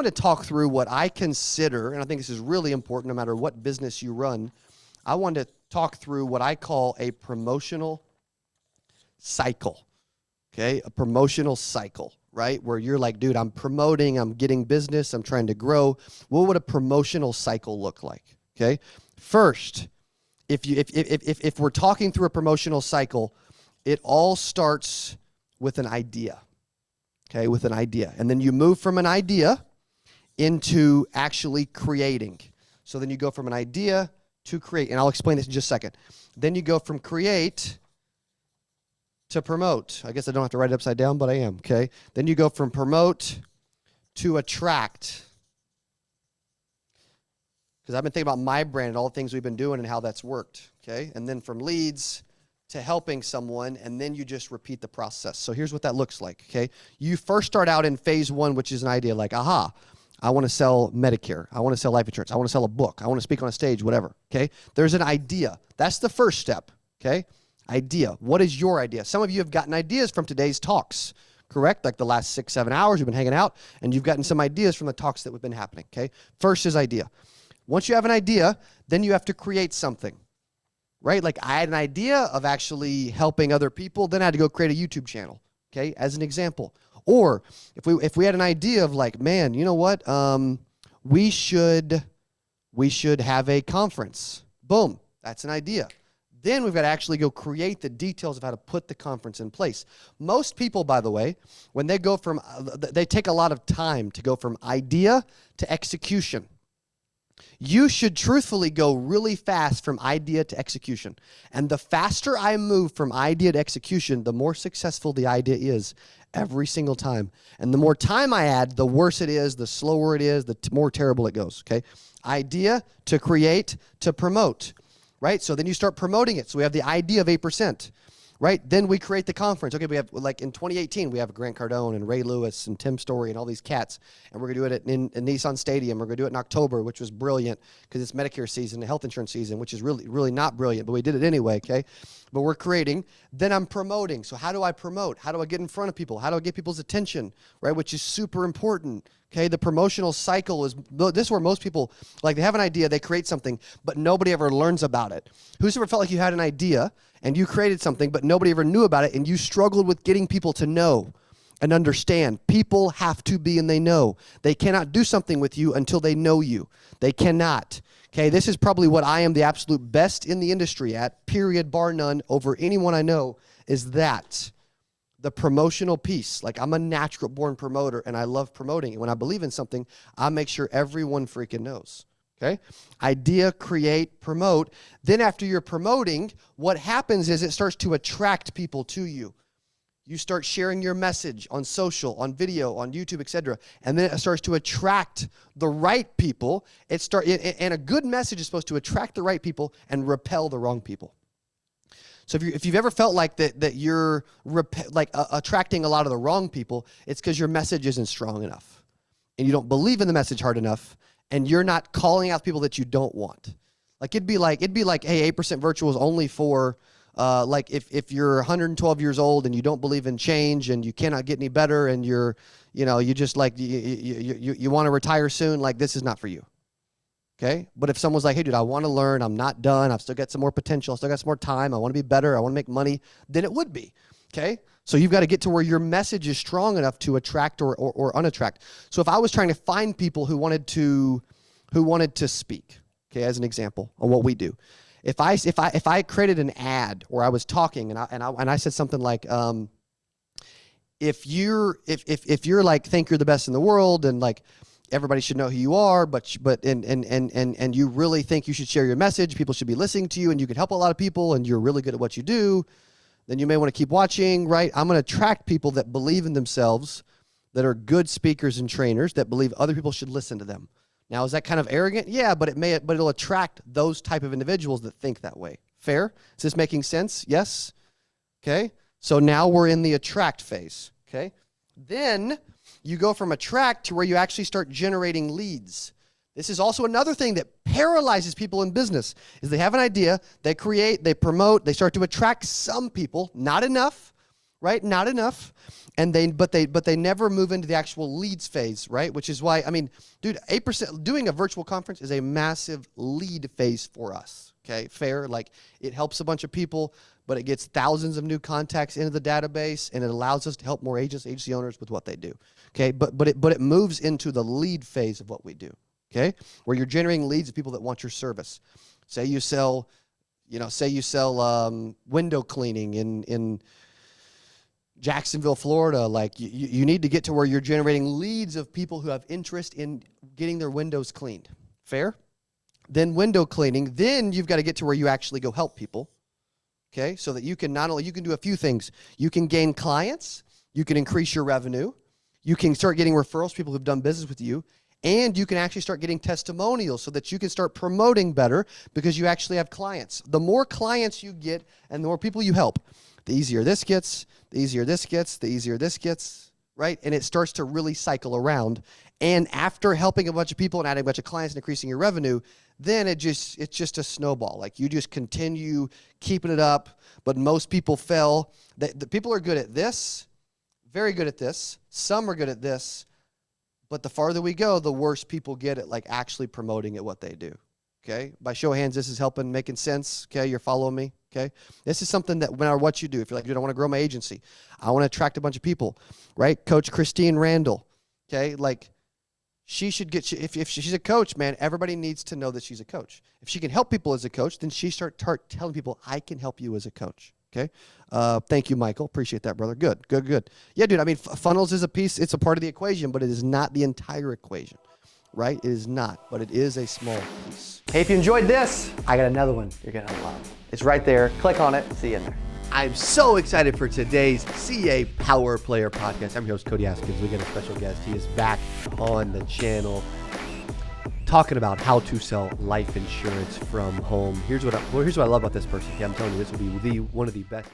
want to talk through what I consider, and I think this is really important no matter what business you run. I want to talk through what I call a promotional cycle, okay? A promotional cycle, right? Where you're like, dude, I'm promoting, I'm getting business, I'm trying to grow. What would a promotional cycle look like, okay? First, if we're talking through a promotional cycle, it all starts with an idea, okay? With an idea. And then you move from an idea into actually creating. So then you go from an idea to create, and I'll explain this in just a second. Then you go from create to promote. I guess I don't have to write it upside down, but I am, okay? Then you go from promote to attract. Because I've been thinking about my brand and all the things we've been doing and how that's worked, okay? And then from leads to helping someone, and then you just repeat the process. So here's what that looks like, okay? You first start out in phase one, which is an idea like, aha, I want to sell Medicare. I want to sell life insurance. I want to sell a book. I want to speak on a stage, whatever, okay? There's an idea. That's the first step, okay? Idea. What is your idea? Some of you have gotten ideas from today's talks, correct? Like the last 6, 7 hours you've been hanging out, and you've gotten some ideas from the talks that have been happening, okay? First is idea. Once you have an idea, then you have to create something, right? Like I had an idea of actually helping other people, then I had to go create a YouTube channel, okay, as an example. Or if we had an idea of like, man, you know what? We should have a conference. Boom, that's an idea. Then we've got to actually go create the details of how to put the conference in place. Most people, by the way, when they go from, they take a lot of time to go from idea to execution. You should truthfully go really fast from idea to execution. And the faster I move from idea to execution, the more successful the idea is every single time. And the more time I add, the worse it is, the slower it is, the more terrible it goes, okay? Idea to create to promote, right? So then you start promoting it. So we have the idea of 8%. Right? Then we create the conference. Okay, we have, like in 2018, we have Grant Cardone and Ray Lewis and Tim Story and all these cats. And we're going to do it in Nissan Stadium. We're going to do it in October, which was brilliant because it's Medicare season, health insurance season, which is really, really not brilliant, but we did it anyway, okay? But we're creating. Then I'm promoting. So how do I promote? How do I get in front of people? How do I get people's attention, right? Which is super important. Okay, the promotional cycle is, this is where most people, like they have an idea, they create something, but nobody ever learns about it. Who's ever felt like you had an idea and you created something, but nobody ever knew about it and you struggled with getting people to know and understand? People have to be and they know. They cannot do something with you until they know you. They cannot. Okay, this is probably what I am the absolute best in the industry at, period, bar none, over anyone I know, is that. The promotional piece. Like I'm a natural born promoter and I love promoting. And when I believe in something, I make sure everyone freaking knows. Okay? Idea, create, promote. Then after you're promoting, what happens is it starts to attract people to you. You start sharing your message on social, on video, on YouTube, etc. And then it starts to attract the right people. And a good message is supposed to attract the right people and repel the wrong people. So if you've ever felt like that you're attracting a lot of the wrong people, it's because your message isn't strong enough, and you don't believe in the message hard enough, and you're not calling out people that you don't want. Like it'd be like, hey, 8% virtual is only for like if you're 112 years old and you don't believe in change and you cannot get any better and you just like you want to retire soon, like this is not for you. Okay? But if someone's like, hey, dude, I want to learn. I'm not done. I've still got some more potential. I still got some more time. I want to be better. I want to make money. Then it would be. Okay? So you've got to get to where your message is strong enough to attract or unattract. So if I was trying to find people who wanted to speak, okay, as an example on what we do, if I created an ad or I was talking and I said something like, if you're like think you're the best in the world and like everybody should know who you are, but you really think you should share your message, people should be listening to you, and you can help a lot of people, and you're really good at what you do, then you may want to keep watching, right? I'm going to attract people that believe in themselves, that are good speakers and trainers, that believe other people should listen to them. Now, is that kind of arrogant? Yeah, but it'll attract those type of individuals that think that way. Fair? Is this making sense? Yes? Okay? So now we're in the attract phase, okay? Then you go from attract to where you actually start generating leads. This is also another thing that paralyzes people in business, is they have an idea, they create, they promote, they start to attract some people, not enough, right? Not enough. And but they never move into the actual leads phase, right? Which is why, I mean, dude, 8% doing a virtual conference is a massive lead phase for us. Okay, fair. Like, it helps a bunch of people, but it gets thousands of new contacts into the database, and it allows us to help more agents, agency owners with what they do. Okay, but it moves into the lead phase of what we do. Okay, where you're generating leads of people that want your service. Say you sell, window cleaning in Jacksonville, Florida. Like, you need to get to where you're generating leads of people who have interest in getting their windows cleaned. Fair? Then window cleaning. Then you've got to get to where you actually go help people. Okay, so that you can you can do a few things. You can gain clients. You can increase your revenue. You can start getting referrals, people who've done business with you. And you can actually start getting testimonials so that you can start promoting better because you actually have clients. The more clients you get and the more people you help, the easier this gets, the easier this gets, the easier this gets, right? And it starts to really cycle around. And after helping a bunch of people and adding a bunch of clients and increasing your revenue, then it's just a snowball. Like, you just continue keeping it up, but most people fail. The people are good at this, very good at this. Some are good at this. But the farther we go, the worse people get at, like, actually promoting at what they do. Okay? By show of hands, this is helping, making sense. Okay? You're following me? Okay? This is something that no matter what you do, if you're like, dude, I want to grow my agency, I want to attract a bunch of people, right? Coach Christine Randall. Okay? Like, she should get, if she's a coach, man, everybody needs to know that she's a coach. If she can help people as a coach, then she start telling people, I can help you as a coach. Okay. Thank you, Michael. Appreciate that, brother. Good. Yeah, dude, I mean, funnels is a piece. It's a part of the equation, but it is not the entire equation, right? It is not, but it is a small piece. Hey, if you enjoyed this, I got another one you're going to love. It's right there. Click on it. See you in there. I'm so excited for today's CA Power Player podcast. I'm your host, Cody Askins. We got a special guest. He is back on the channel talking about how to sell life insurance from home. Here's what I love about this person. Okay, I'm telling you, this will be one of the best